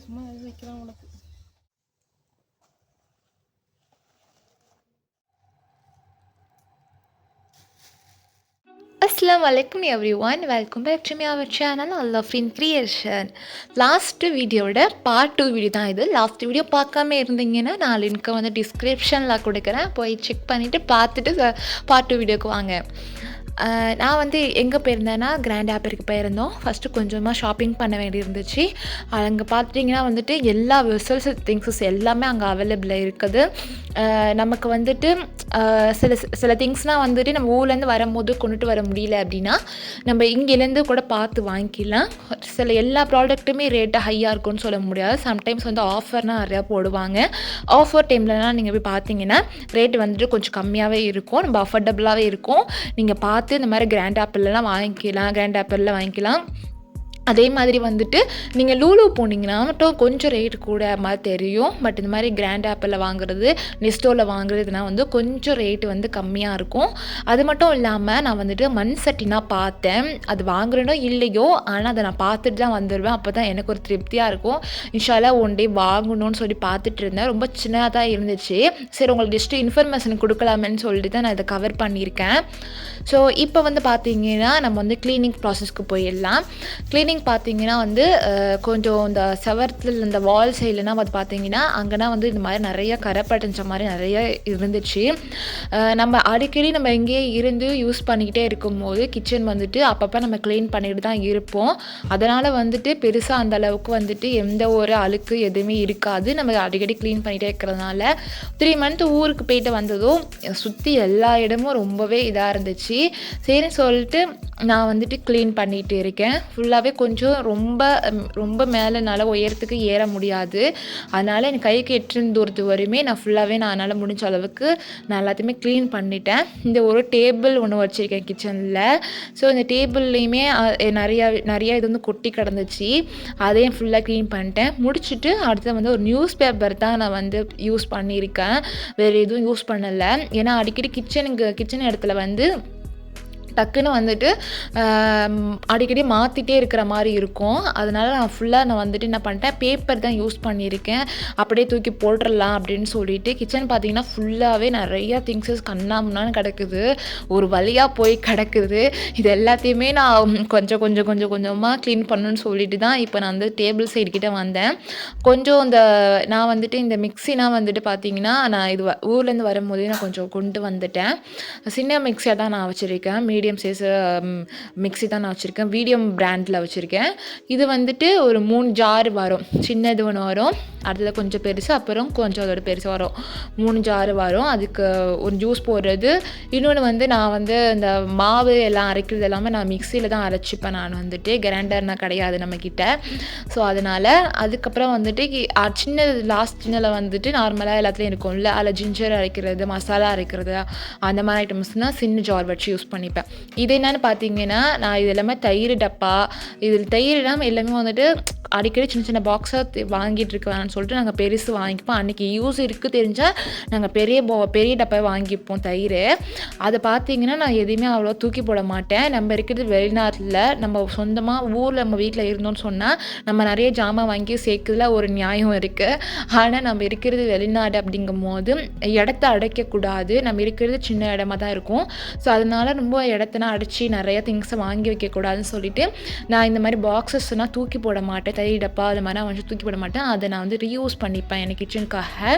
சும்மா வைக்கிறான் உனக்கு. Assalamu alaikum everyone, welcome back to our channel Allafrin Creation. Last வீடியோட பார்ட் 2 வீடியோ தான் இது. லாஸ்ட் வீடியோ பார்க்காம இருந்தீங்கன்னா நான் லிங்க்கை வந்து டிஸ்கிரிப்ஷனில் கொடுக்குறேன், போய் செக் பண்ணிவிட்டு பார்த்துட்டு பார்ட் 2 வீடியோக்கு வாங்க. நான் வந்து எங்கே போயிருந்தேன்னா கிராண்ட் ஆப்பருக்கு போயிருந்தோம். ஃபஸ்ட்டு கொஞ்சமாக ஷாப்பிங் பண்ண வேண்டி இருந்துச்சு. அங்கே பார்த்துட்டிங்கன்னா வந்துட்டு எல்லா வெசல்ஸ் திங்ஸஸ் எல்லாமே அங்கே அவைலபிளாக இருக்குது. நமக்கு வந்துட்டு சில திங்ஸ்னால் வந்துட்டு நம்ம ஊர்லேருந்து வரும்போது கொண்டுட்டு வர முடியல அப்படின்னா நம்ம இங்கேருந்து கூட பார்த்து வாங்கிக்கலாம். எல்லா ப்ராடக்ட்டுமே ரேட்டு ஹையாக இருக்கும்னு சொல்ல முடியாது. சம்டைம்ஸ் வந்து ஆஃபர்னால் நிறையா போடுவாங்க. ஆஃபர் டைம்லலாம் நீங்கள் போய் பார்த்தீங்கன்னா ரேட்டு வந்துட்டு கொஞ்சம் கம்மியாகவே இருக்கும், நம்ம அஃபோர்டபுளாகவே இருக்கும். நீங்கள் பார்த்து இந்த மாதிரி கிராண்ட் ஆப்பிள்லாம் வாங்கிக்கலாம், கிராண்ட் ஆப்பிளில் வாங்கிக்கலாம். அதே மாதிரி வந்துட்டு நீங்கள் லூலு போனீங்கன்னா மட்டும் கொஞ்சம் ரேட் கூட மாதிரி தெரியும். பட் இந்த மாதிரி கிராண்ட் ஆப்பிளில் வாங்குறது, நெஸ்டோவில் வாங்குறதுனா வந்து கொஞ்சம் ரேட்டு வந்து கம்மியாக இருக்கும். அது மட்டும் இல்லாமல் நான் வந்துட்டு மண் சட்டினா பார்த்தேன். அது வாங்குறேனோ இல்லையோ, ஆனால் அதை நான் பார்த்துட்டு தான் வந்துடுவேன். அப்போ தான் எனக்கு ஒரு திருப்தியாக இருக்கும். இன்ஷால்லா ஒன் டே வாங்கணும்னு சொல்லி பார்த்துட்டு இருந்தேன். ரொம்ப சின்னதாக தான் இருந்துச்சு. சரி, உங்களுக்கு ஜஸ்ட்டு இன்ஃபர்மேஷன் கொடுக்கலாமேன்னு சொல்லிட்டு தான் நான் இதை கவர் பண்ணியிருக்கேன். ஸோ இப்போ வந்து பார்த்தீங்கன்னா நம்ம வந்து க்ளீனிங் ப்ராசஸ்க்கு போயிடலாம். க்ளீனிங் பார்த்தீங்கன்னா வந்து கொஞ்சம் இந்த செவரத்தில் இந்த வால் சைட்லலாம் வந்து பார்த்தீங்கன்னா அங்கேனா வந்து இந்த மாதிரி நிறைய கரை படிஞ்ச மாதிரி நிறைய இருந்துச்சு. நம்ம அடிக்கடி நம்ம எங்கேயே இருந்து யூஸ் பண்ணிக்கிட்டே இருக்கும்போது கிச்சன் வந்துட்டு அப்பப்போ நம்ம க்ளீன் பண்ணிட்டு தான் இருப்போம். அதனால் வந்துட்டு பெருசாக அந்த அளவுக்கு வந்துட்டு எந்த ஒரு அழுக்கு எதுவுமே இருக்காது. நம்ம அடிக்கடி க்ளீன் பண்ணிகிட்டே இருக்கிறதுனால 3 மந்த் ஊருக்கு போயிட்டு வந்ததும் சுற்றி எல்லா இடமும் ரொம்பவே இதாக இருந்துச்சு. சரின்னு சொல்லிட்டு நான் வந்துட்டு க்ளீன் பண்ணிகிட்டு இருக்கேன். ஃபுல்லாகவே கொஞ்சம் ரொம்ப மேலே என்னால் உயரத்துக்கு ஏற முடியாது. அதனால் எனக்கு கைக்கு எட்டுன்னு தூரத்து வரையுமே நான் என்னால் முடிஞ்ச அளவுக்கு நான் எல்லாத்தையுமே க்ளீன் பண்ணிட்டேன். இந்த ஒரு டேபிள் ஒன்று வச்சுருக்கேன் கிச்சனில். ஸோ இந்த டேபிள்லேயுமே நிறையா இது வந்து கொட்டி கிடந்துச்சு. அதையும் ஃபுல்லாக க்ளீன் பண்ணிட்டேன். முடிச்சுட்டு அடுத்து வந்து ஒரு நியூஸ் பேப்பர் தான் நான் வந்து யூஸ் பண்ணியிருக்கேன், வேறு எதுவும் யூஸ் பண்ணலை. ஏன்னா அடிக்கடி கிச்சன் இடத்துல வந்து டக்குன்னு வந்துட்டு அடிக்கடி மாற்றிட்டே இருக்கிற மாதிரி இருக்கும். அதனால் நான் வந்துட்டு என்ன பண்ணிட்டேன், பேப்பர் தான் யூஸ் பண்ணியிருக்கேன். அப்படியே தூக்கி போட்டுடலாம் அப்படின்னு சொல்லிட்டு கிச்சன் பார்த்திங்கன்னா ஃபுல்லாகவே நிறையா திங்ஸஸ் கண்ணாமுன்னான்னு கிடக்குது, ஒரு வழியாக போய் கிடக்குது. இது எல்லாத்தையுமே நான் கொஞ்சமாக க்ளீன் பண்ணணுன்னு சொல்லிட்டு தான் இப்போ நான் வந்து டேபிள் சைடு கிட்டே வந்தேன். கொஞ்சம் நான் வந்துட்டு இந்த மிக்ஸினா வந்துட்டு பார்த்திங்கன்னா நான் இது ஊர்லேருந்து வரும்போதே நான் கொஞ்சம் கொண்டு வந்துட்டேன். சின்ன மிக்ஸியாக தான் நான் வச்சுருக்கேன். மீடியம் சைஸ் மிக்ஸி தான் நான் வச்சுருக்கேன். மீடியம் பிராண்டில் வச்சுருக்கேன். இது வந்துட்டு ஒரு 3 ஜார் வரும். சின்னது ஒன்று வரும், அடுத்தது கொஞ்சம் பெருசு, அப்புறம் கொஞ்சம் அதோட பெருசு வரும். 3 ஜார் வரும். அதுக்கு ஒரு ஜூஸ் போடுறது. இன்னொன்று வந்து நான் வந்து இந்த மாவு எல்லாம் அரைக்கிறது எல்லாமே நான் மிக்சியில் தான் அரைச்சிப்பேன். நான் வந்துட்டு கிரைண்டர்னால் கிடையாது நம்மக்கிட்ட. ஸோ அதனால் அதுக்கப்புறம் வந்துட்டு சின்னதில் வந்துட்டு நார்மலாக எல்லாத்துலேயும் இருக்கும்ல, அதில் ஜிஞ்சர் அரைக்கிறது, மசாலா அரைக்கிறது, அந்த மாதிரி ஐட்டம்ஸ் தான் சின்ன ஜார் வச்சு யூஸ் பண்ணிப்பேன். இது என்னென்னு பார்த்தீங்கன்னா நான் இது எல்லாமே தயிர் டப்பா, இதில் தயிர் இல்லாமல் எல்லாமே வந்துட்டு அடிக்கடி சின்ன பாக்ஸாக வாங்கிட்டு இருக்கலாம்னு சொல்லிட்டு நாங்கள் பெருசு வாங்கிப்போம். அன்றைக்கி யூஸ் இருக்குது தெரிஞ்சால் நாங்கள் பெரிய டப்பாவை வாங்கிப்போம் தயிர். அதை பார்த்தீங்கன்னா நான் எதுவுமே அவ்வளோ தூக்கி போட மாட்டேன். நம்ம இருக்கிறது வெளிநாட்டில், நம்ம சொந்தமாக ஊரில் நம்ம வீட்டில் இருந்தோம்னு சொன்னால் நம்ம நிறைய ஜாமான் வாங்கி சேர்க்குறதுல ஒரு நியாயம் இருக்குது. ஆனால் நம்ம இருக்கிறது வெளிநாடு அப்படிங்கும் போது இடத்த அடைக்கக்கூடாது. நம்ம இருக்கிறது சின்ன இடமா தான் இருக்கும். ஸோ அதனால் ரொம்ப இடத்தனா அடைச்சி நிறையா திங்ஸை வாங்கி வைக்கக்கூடாதுன்னு சொல்லிவிட்டு நான் இந்த மாதிரி பாக்ஸஸ்னால் தூக்கி போட மாட்டேன். தயிர் டப்பா அது மாதிரி நான் வந்து தூக்கி போட மாட்டேன். அதை நான் வந்து ரீயூஸ் பண்ணிப்பேன் எனக்கு கிச்சனுக்காக.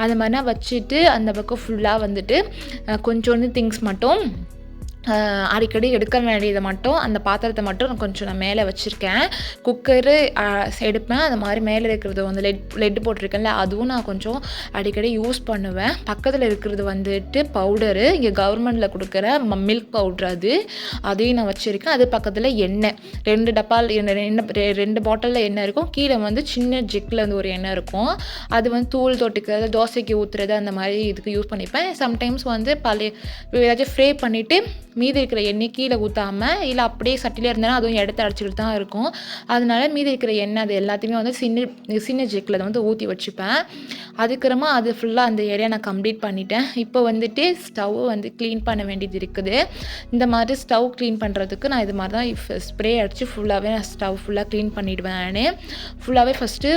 அது மாதிரி நான் வச்சுட்டு அந்த பக்கம் ஃபுல்லாக வந்துட்டு கொஞ்சோண்டு திங்ஸ் மட்டும் அடிக்கடி எடுக்க வேண்டியதை மட்டும் அந்த பாத்திரத்தை மட்டும் நான் மேலே வச்சுருக்கேன். குக்கரு எடுப்பேன். அது மாதிரி மேலே இருக்கிறது வந்து லெட்டு போட்டிருக்கேன்ல, அதுவும் நான் கொஞ்சம் அடிக்கடி யூஸ் பண்ணுவேன். பக்கத்தில் இருக்கிறது வந்துட்டு பவுடரு, இங்கே கவர்மெண்ட்டில் கொடுக்குற மில்க் பவுட்ரு, அதையும் நான் வச்சுருக்கேன். அது பக்கத்தில் எண்ணெய், 2 டப்பால் 2 பாட்டிலில் எண்ணெய் இருக்கும். கீழே வந்து சின்ன ஜிக்கில் வந்து ஒரு எண்ணெய் இருக்கும். அது வந்து தூள் தொட்டுக்கிறது, தோசைக்கு ஊற்றுறது, அந்த மாதிரி இதுக்கு யூஸ் பண்ணிப்பேன். சம்டைம்ஸ் வந்து ஏதாச்சும் ஃப்ரை பண்ணிவிட்டு மீதி இருக்கிற எண்ணெய் கீழே ஊற்றாமல் இல்லை அப்படியே சட்டியில் இருந்தாலும் அதுவும் இடத்த அடைச்சிக்கிட்டு தான் இருக்கும். அதனால மீதி இருக்கிற எண்ணெய் அது எல்லாத்தையுமே வந்து சின்ன ஜெக்கில் வந்து ஊற்றி வச்சுப்பேன். அதுக்கப்புறமா அது ஃபுல்லாக அந்த ஏரியா நான் கம்ப்ளீட் பண்ணிட்டேன். இப்போ வந்துட்டு ஸ்டவ் வந்து க்ளீன் பண்ண வேண்டியது இருக்குது. இந்த மாதிரி ஸ்டவ் க்ளீன் பண்ணுறதுக்கு நான் இது மாதிரி தான் ஸ்ப்ரே அடித்து ஃபுல்லாகவே நான் ஸ்டவ் ஃபுல்லாக க்ளீன் பண்ணிவிடுவேன். நான் ஃபுல்லாகவே ஃபஸ்ட்டு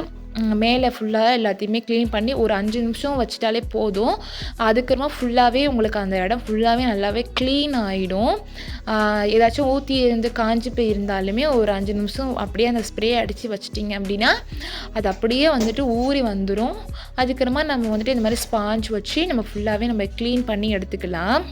மேலே ஃபுல்லாக எல்லாத்தையுமே க்ளீன் பண்ணி ஒரு 5 நிமிஷம் வச்சிட்டாலே போதும். அதுக்கப்புறமா ஃபுல்லாகவே உங்களுக்கு அந்த இடம் ஃபுல்லாகவே நல்லாவே க்ளீன் ஆகிடும். ஏதாச்சும் ஊற்றி இருந்து காஞ்சி போயிருந்தாலுமே ஒரு 5 நிமிஷம் அப்படியே அந்த ஸ்ப்ரே அடித்து வச்சிட்டிங்க அப்படின்னா அது அப்படியே வந்துட்டு ஊறி வந்துடும். அதுக்கப்புறமா நம்ம வந்துட்டு இந்த மாதிரி ஸ்பாஞ்ச் வச்சு நம்ம ஃபுல்லாகவே நம்ம க்ளீன் பண்ணி எடுத்துக்கலாம்.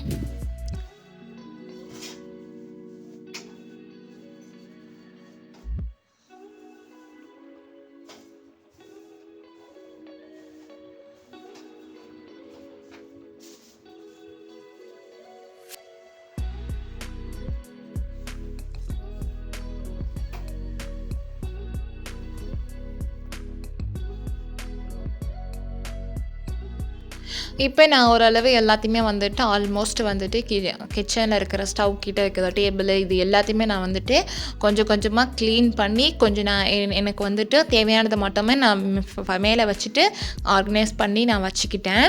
இப்போ நான் ஓரளவு எல்லாத்தையுமே வந்துட்டு ஆல்மோஸ்ட் வந்துட்டு கிச்சனில் இருக்கிற ஸ்டவ் கிட்ட இருக்கிற டேபிள் இது எல்லாத்தையுமே நான் வந்துட்டு கொஞ்சம் கொஞ்சமாக க்ளீன் பண்ணி கொஞ்சம் நான் எனக்கு வந்துட்டு தேவையானதை மட்டுமே நான் மேலே வச்சுட்டு ஆர்கனைஸ் பண்ணி நான் வச்சுக்கிட்டேன்.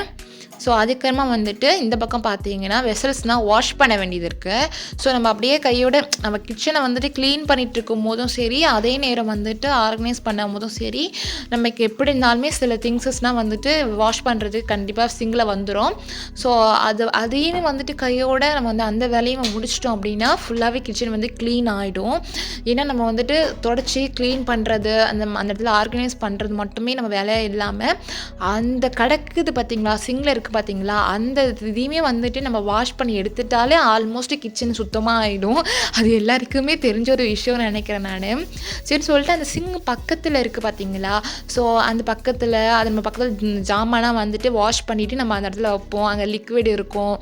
ஸோ அதுக்கப்புறமா வந்துட்டு இந்த பக்கம் பார்த்தீங்கன்னா வெசல்ஸ்னால் வாஷ் பண்ண வேண்டியது இருக்குது. ஸோ நம்ம அப்படியே கையோட நம்ம கிச்சனை வந்துட்டு க்ளீன் பண்ணிகிட்டு இருக்கும் போதும் சரி, அதே நேரம் வந்துட்டு ஆர்கனைஸ் பண்ணும் போதும் சரி, நமக்கு எப்படி இருந்தாலுமே சில திங்ஸஸ்னால் வந்துட்டு வாஷ் பண்ணுறதுக்கு கண்டிப்பாக சிங்கில் வந்துடும். ஸோ அதையுமே வந்துட்டு கையோட நம்ம வந்து அந்த வேலையை முடிச்சிட்டோம் அப்படின்னா ஃபுல்லாகவே கிச்சன் வந்து க்ளீன் ஆகிடும். ஏன்னா நம்ம வந்துட்டு தொடச்சி க்ளீன் பண்ணுறது அந்த இடத்துல ஆர்கனைஸ் பண்ணுறது மட்டுமே நம்ம வேலையாக இல்லாமல் அந்த கிடக்குது பார்த்திங்களா சிங்கில் இருக்குது பார்த்தீங்களா, அந்த இதையுமே வந்துட்டு நம்ம வாஷ் பண்ணி எடுத்துட்டாலே ஆல்மோஸ்ட் கிச்சன் சுத்தமாக ஆகிடும். அது எல்லாருக்குமே தெரிஞ்ச ஒரு விஷயம்னு நினைக்கிறேன் நான். சரி சொல்லிட்டு அந்த சிங்க் பக்கத்தில் இருக்குது பார்த்தீங்களா, ஸோ அந்த பக்கத்தில் அது நம்ம பக்கத்தில் ஜாமானாக வந்துட்டு வாஷ் பண்ணிவிட்டு நம்ம அந்த இடத்துல வைப்போம். அங்கே லிக்விட் இருக்கும்,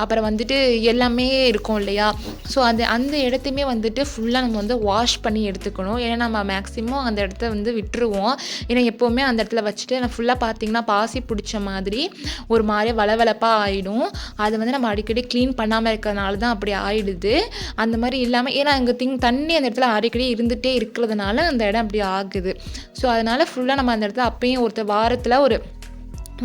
அப்புறம் வந்துட்டு எல்லாமே இருக்கும் இல்லையா. ஸோ அந்த இடத்தையுமே வந்துட்டு ஃபுல்லாக நம்ம வந்து வாஷ் பண்ணி எடுத்துக்கணும். ஏன்னா நம்ம மேக்ஸிமம் அந்த இடத்த வந்து விட்டுருவோம். ஏன்னா எப்போவுமே அந்த இடத்துல வச்சுட்டு நான் ஃபுல்லாக பார்த்தீங்கன்னா பாசி பிடிச்ச மாதிரி ஒரு மாதிரி வளவளப்பாக ஆகிடும். அதை வந்து நம்ம அடிக்கடி க்ளீன் பண்ணாமல் இருக்கிறதுனால தான் அப்படி ஆகிடுது. அந்த மாதிரி இல்லாமல் ஏன்னா அங்கே தண்ணி அந்த இடத்துல அடிக்கடி இருந்துகிட்டே இருக்கிறதுனால அந்த இடம் அப்படி ஆகுது. ஸோ அதனால் ஃபுல்லாக நம்ம அந்த இடத்துல அப்பயும் வாரத்தில் ஒரு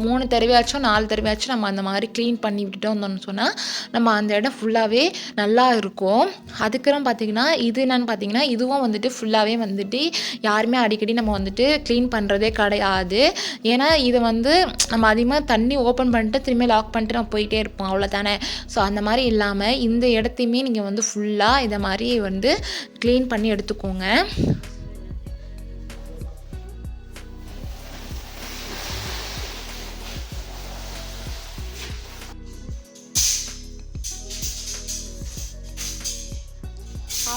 3 தடவையாச்சும் 4 தடவையாச்சும் நம்ம அந்த மாதிரி க்ளீன் பண்ணி விட்டுட்டோம்னு சொன்னால் நம்ம அந்த இடம் ஃபுல்லாகவே நல்லா இருக்கும். அதுக்கப்புறம் பார்த்திங்கன்னா இது என்னென்னு பார்த்திங்கன்னா இதுவும் வந்துட்டு ஃபுல்லாகவே வந்துட்டு யாருமே அடிக்கடி நம்ம வந்துட்டு க்ளீன் பண்ணுறதே கிடையாது. ஏன்னா இதை வந்து நம்ம அதிகமாக தண்ணி ஓப்பன் பண்ணிட்டு திரும்பி லாக் பண்ணிட்டு நம்ம போயிட்டே இருப்போம், அவ்வளோதானே. ஸோ அந்த மாதிரி இல்லாமல் இந்த இடத்தையுமே நீங்கள் வந்து ஃபுல்லாக இதை மாதிரி வந்து க்ளீன் பண்ணி எடுத்துக்கோங்க.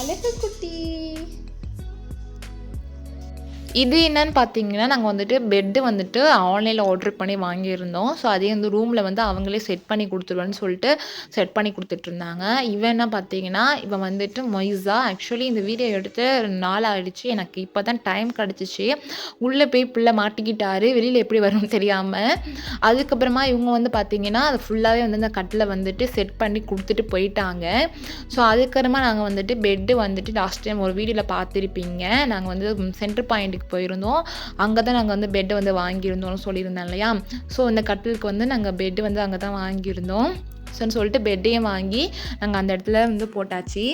அழகு குட்டி இது என்னன்னு பார்த்தீங்கன்னா நாங்கள் வந்துட்டு பெட்டு வந்துட்டு ஆன்லைனில் ஆர்டர் பண்ணி வாங்கியிருந்தோம். ஸோ அதே வந்து ரூமில் வந்து அவங்களே செட் பண்ணி கொடுத்துருவேன்னு சொல்லிட்டு செட் பண்ணி கொடுத்துட்ருந்தாங்க. இவன் என்ன பார்த்தீங்கன்னா இவன் வந்துட்டு மொய்ஸா. ஆக்சுவலி இந்த வீடியோ எடுத்து 2 நாள் ஆகிடுச்சு. எனக்கு இப்போ தான் டைம் கிடச்சிச்சு. உள்ளே போய் பிள்ளை மாட்டிக்கிட்டாரு, வெளியில் எப்படி வரும்னு தெரியாமல். அதுக்கப்புறமா இவங்க வந்து பார்த்தீங்கன்னா அது ஃபுல்லாகவே வந்து அந்த கட்டில் வந்துட்டு செட் பண்ணி கொடுத்துட்டு போயிட்டாங்க. ஸோ அதுக்கப்புறமா நாங்கள் வந்துட்டு பெட்டு வந்துட்டு லாஸ்ட் டைம் ஒரு வீடியோவில் பார்த்துருப்பீங்க. நாங்கள் வந்து சென்டர் பாயிண்ட்டுக்கு போயிருந்தோம். அங்கே தான் நாங்கள் வந்து பெட்டை வந்து வாங்கியிருந்தோம்னு சொல்லியிருந்தேன் இல்லையா. ஸோ இந்த கட்டிலுக்கு வந்து நாங்கள் பெட்டு வந்து அங்கே தான் வாங்கியிருந்தோம். ஸோன்னு சொல்லிட்டு பெட்டையும் வாங்கி நாங்கள் அந்த இடத்துல வந்து போட்டாச்சு.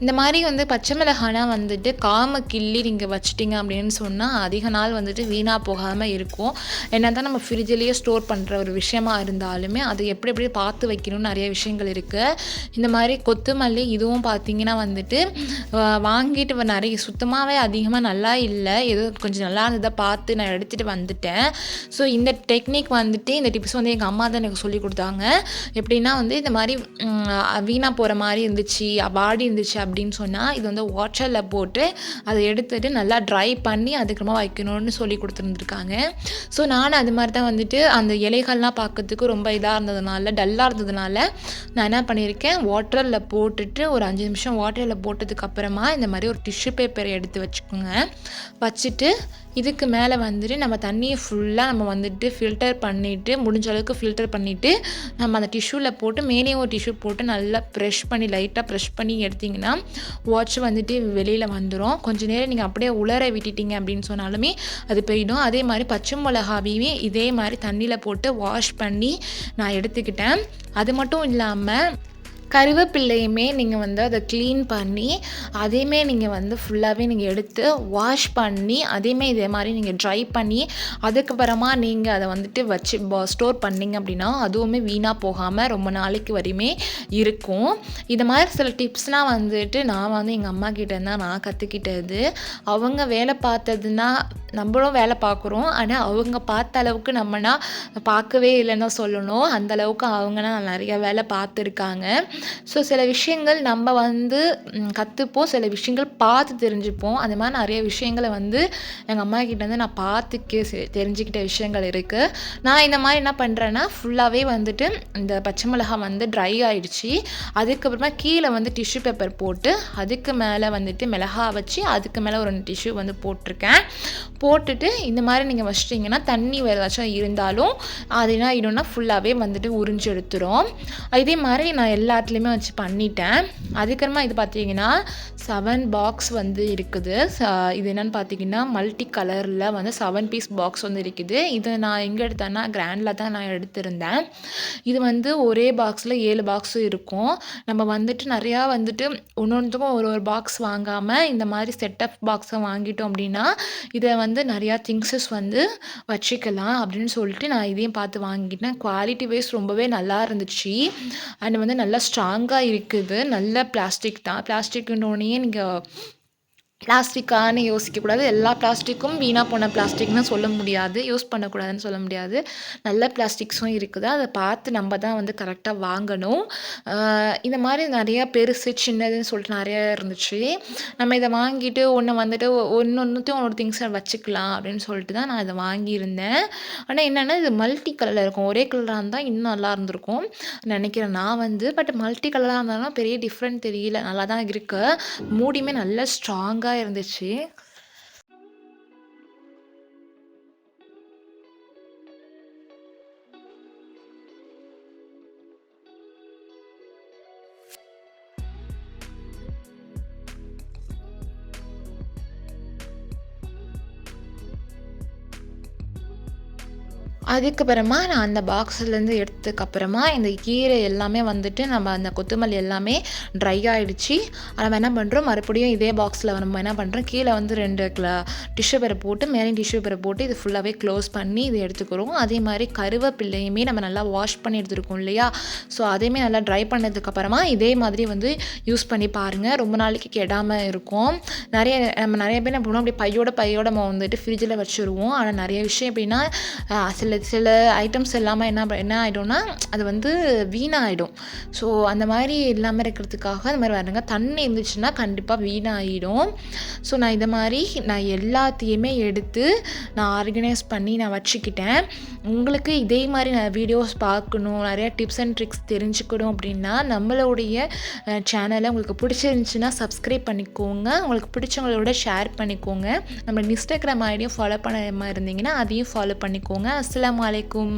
இந்த மாதிரி வந்து பச்சை மிளகானா வந்துட்டு காம கிள்ளி நீங்கள் வச்சிட்டிங்க அப்படின்னு சொன்னால் அதிக நாள் வந்துட்டு வீணாக போகாமல் இருக்கும். என்ன தான் நம்ம ஃப்ரிட்ஜிலேயே ஸ்டோர் பண்ணுற ஒரு விஷயமா இருந்தாலுமே அது எப்படி எப்படி பார்த்து வைக்கணும்னு நிறைய விஷயங்கள் இருக்குது. இந்த மாதிரி கொத்தமல்லி இதுவும் பார்த்திங்கன்னா வந்துட்டு வாங்கிட்டு நிறைய சுத்தமாகவே அதிகமாக நல்லா இல்லை, ஏதோ கொஞ்சம் நல்லா இருந்ததை பார்த்து நான் எடுத்துகிட்டு வந்துட்டேன். ஸோ இந்த டெக்னிக் வந்துட்டு இந்த டிப்ஸ் வந்து எங்கள் அம்மா தான் எனக்கு சொல்லி கொடுத்தாங்க. எப்படின்னா வந்து இந்த மாதிரி வீணாக போகிற மாதிரி இருந்துச்சு, வாடி இருந்துச்சு அப்படின்னு சொன்னால் இது வந்து வாட்டரில் போட்டு அதை எடுத்துகிட்டு நல்லா ட்ரை பண்ணி அதுக்கப்புறமா வைக்கணும்னு சொல்லி கொடுத்துருந்துருக்காங்க. ஸோ நான் அது மாதிரி தான் வந்துட்டு அந்த இலைகள்லாம் பார்க்கறதுக்கு ரொம்ப இதாக இருந்ததுனால டல்லாக இருந்ததுனால நான் என்ன பண்ணியிருக்கேன், வாட்டரில் போட்டுட்டு ஒரு 5 நிமிஷம் வாட்டரில் போட்டதுக்கப்புறமா இந்த மாதிரி ஒரு டிஷ்யூ பேப்பரை எடுத்து வச்சுக்கோங்க. வச்சுட்டு இதுக்கு மேலே வந்துட்டு நம்ம தண்ணியை ஃபுல்லாக நம்ம வந்துட்டு ஃபில்டர் பண்ணிவிட்டு முடிஞ்ச அளவுக்கு ஃபில்டர் பண்ணிவிட்டு நம்ம அந்த டிஷ்யூவில் போட்டு மேலேயும் ஒரு டிஷ்யூ போட்டு நல்லா ப்ரெஷ் பண்ணி லைட்டாக ப்ரெஷ் பண்ணி எடுத்திங்கன்னா வாட்ச் வந்துட்டு வெளியில் வந்துடும். கொஞ்சம் நேரம் நீங்கள் அப்படியே உலர விட்டுட்டீங்க அப்படின்னு சொன்னாலுமே அது போயிடும். அதே மாதிரி பச்சை மிளகாவையுமே இதே மாதிரி தண்ணியில் போட்டு வாஷ் பண்ணி நான் எடுத்துக்கிட்டேன். அது மட்டும் இல்லாமல் கருவேப்பிள்ளையுமே நீங்கள் வந்து அதை க்ளீன் பண்ணி அதையுமே நீங்கள் வந்து ஃபுல்லாகவே நீங்கள் எடுத்து வாஷ் பண்ணி அதையுமே இதே மாதிரி நீங்கள் ட்ரை பண்ணி அதுக்கப்புறமா நீங்கள் அதை வந்துட்டு வச்சு ஸ்டோர் பண்ணிங்க அப்படின்னா அதுவுமே வீணாக போகாமல் ரொம்ப நாளைக்கு வரையுமே இருக்கும். இது மாதிரி சில டிப்ஸ்லாம் வந்துட்டு நான் வந்து எங்கள் அம்மா கிட்டே தான் நான் கற்றுக்கிட்டது. அவங்க வேலை பார்த்ததுன்னா நம்மளும் வேலை பார்க்குறோம், ஆனால் அவங்க பார்த்த அளவுக்கு நம்மனா பார்க்கவே இல்லைன்னு தான் சொல்லணும். அந்தளவுக்கு அவங்கன்னா நிறைய வேலை பார்த்துருக்காங்க. ஸோ சில விஷயங்கள் நம்ம வந்து கற்றுப்போம், சில விஷயங்கள் பார்த்து தெரிஞ்சுப்போம். அந்த மாதிரி நிறைய விஷயங்களை வந்து எங்கள் அம்மா கிட்டேருந்து நான் தெரிஞ்சுக்கிட்ட விஷயங்கள் இருக்குது. நான் இந்த மாதிரி என்ன பண்ணுறேன்னா ஃபுல்லாகவே வந்துட்டு இந்த பச்சை மிளகாய் வந்து ட்ரை ஆகிடுச்சு. அதுக்கப்புறமா கீழே வந்து டிஷ்யூ பேப்பர் போட்டு அதுக்கு மேலே வந்துட்டு மிளகாய் வச்சு அதுக்கு மேலே ஒரு டிஷ்யூ வந்து போட்டிருக்கேன். போட்டுட்டு இந்த மாதிரி நீங்கள் வச்சிட்டிங்கன்னா தண்ணி வேறு ஏதாச்சும் இருந்தாலும் அது என்ன ஆகிடும்னா ஃபுல்லாகவே வந்துட்டு உறிஞ்சு எடுத்துரும். இதே மாதிரி நான் எல்லாத்துலேயுமே வச்சு பண்ணிட்டேன். அதுக்கப்புறமா இது பார்த்தீங்கன்னா 7 பாக்ஸ் வந்து இருக்குது. இது என்னென்னு பார்த்தீங்கன்னா மல்டி கலரில் வந்து 7 பீஸ் பாக்ஸ் வந்து இருக்குது. இது நான் எங்கே எடுத்தேன்னா கிராண்டில் தான் நான் எடுத்திருந்தேன். இது வந்து ஒரே பாக்ஸில் 7 பாக்ஸும் இருக்கும். நம்ம வந்துட்டு நிறையா வந்துட்டு ஒன்றொன்றுக்கும் ஒரு பாக்ஸ் வாங்காமல் இந்த மாதிரி செட்டப் பாக்ஸை வாங்கிட்டோம் அப்படின்னா இதை வந்து நிறையா திங்ஸஸ் வந்து வச்சுக்கலாம் அப்படின்னு சொல்லிட்டு நான் இதையும் பார்த்து வாங்கிட்டேன். குவாலிட்டி வைஸ் ரொம்பவே நல்லா இருந்துச்சு. அண்ட் வந்து நல்லா ஸ்ட்ராங்காக இருக்குது. நல்ல பிளாஸ்டிக் தான். பிளாஸ்டிக்னோடனே நீங்கள் பிளாஸ்டிக்கானு யோசிக்கக்கூடாது. எல்லா பிளாஸ்டிக்கும் வீணாக போன பிளாஸ்டிக்னு சொல்ல முடியாது, யூஸ் பண்ணக்கூடாதுன்னு சொல்ல முடியாது. நல்ல பிளாஸ்டிக்ஸும் இருக்குது. அதை பார்த்து நம்ம தான் வந்து கரெக்டாக வாங்கணும். இந்த மாதிரி நிறையா பெருசு சின்னதுன்னு சொல்லிட்டு நிறையா இருந்துச்சு. நம்ம இதை வாங்கிட்டு ஒன்று வந்துட்டு ஒன்றுத்தையும் ஒரு திங்ஸை வச்சுக்கலாம் அப்படின்னு சொல்லிட்டு தான் நான் இதை வாங்கியிருந்தேன். ஆனால் என்னென்னா இது மல்டி கலரில் இருக்கும். ஒரே கலராக இருந்தால் இன்னும் நல்லா இருந்திருக்கும் நினைக்கிறேன் நான் வந்து. பட் மல்டி கலராக இருந்தாலும் பெரிய டிஃப்ரெண்ட் தெரியல, நல்லா தான் இருக்குது. மூடியுமே நல்லா ஸ்ட்ராங்காக இருந்துச்சு. அதுக்கப்புறமா நான் அந்த பாக்ஸ்லேருந்து எடுத்ததுக்கப்புறமா இந்த கீரை எல்லாமே வந்துட்டு நம்ம அந்த கொத்தமல்லி எல்லாமே ட்ரை ஆகிடுச்சு. நம்ம என்ன பண்ணுறோம், மறுபடியும் இதே பாக்ஸில் நம்ம என்ன பண்ணுறோம், கீழே வந்து 2 டிஷ்யூ பேப்பரை போட்டு மேலே டிஷ்யூ பேப்பரை போட்டு இது ஃபுல்லாகவே க்ளோஸ் பண்ணி இதை எடுத்துக்கிறோம். அதே மாதிரி கருவேப்பிள்ளையுமே நம்ம நல்லா வாஷ் பண்ணி எடுத்துருக்கோம் இல்லையா, ஸோ அதையுமே நல்லா ட்ரை பண்ணதுக்கப்புறமா இதே மாதிரி வந்து யூஸ் பண்ணி பாருங்கள். ரொம்ப நாளைக்கு கெடாமல் இருக்கும். நம்ம நிறைய பேர் என்ன பண்ணுவோம், அப்படி பையோட நம்ம வந்துட்டு ஃப்ரிட்ஜில் வச்சுருவோம். ஆனால் நிறைய விஷயம் எப்படின்னா சில ஐட்டம்ஸ் எல்லாமே என்ன ஆகிடும்னா அது வந்து வீணாகிடும். ஸோ அந்த மாதிரி இல்லாமல் இருக்கிறதுக்காக அந்த மாதிரி வருங்க. தண்ணி இருந்துச்சுன்னா கண்டிப்பாக வீணாகிடும். ஸோ நான் இதை மாதிரி நான் எல்லாத்தையுமே எடுத்து நான் ஆர்கனைஸ் பண்ணி நான் வச்சுக்கிட்டேன். உங்களுக்கு இதே மாதிரி நான் வீடியோஸ் பார்க்கணும், நிறையா டிப்ஸ் அண்ட் ட்ரிக்ஸ் தெரிஞ்சுக்கணும் அப்படின்னா நம்மளுடைய சேனலை உங்களுக்கு பிடிச்சிருந்துச்சுன்னா சப்ஸ்கிரைப் பண்ணிக்கோங்க. உங்களுக்கு பிடிச்சவங்களோட ஷேர் பண்ணிக்கோங்க. நம்ம இன்ஸ்டாகிராம் ஐடியும் ஃபாலோ பண்ண மாதிரி இருந்தீங்கன்னா அதையும் ஃபாலோ பண்ணிக்கோங்க. அஸ்ஸலாமு அலைக்கும்.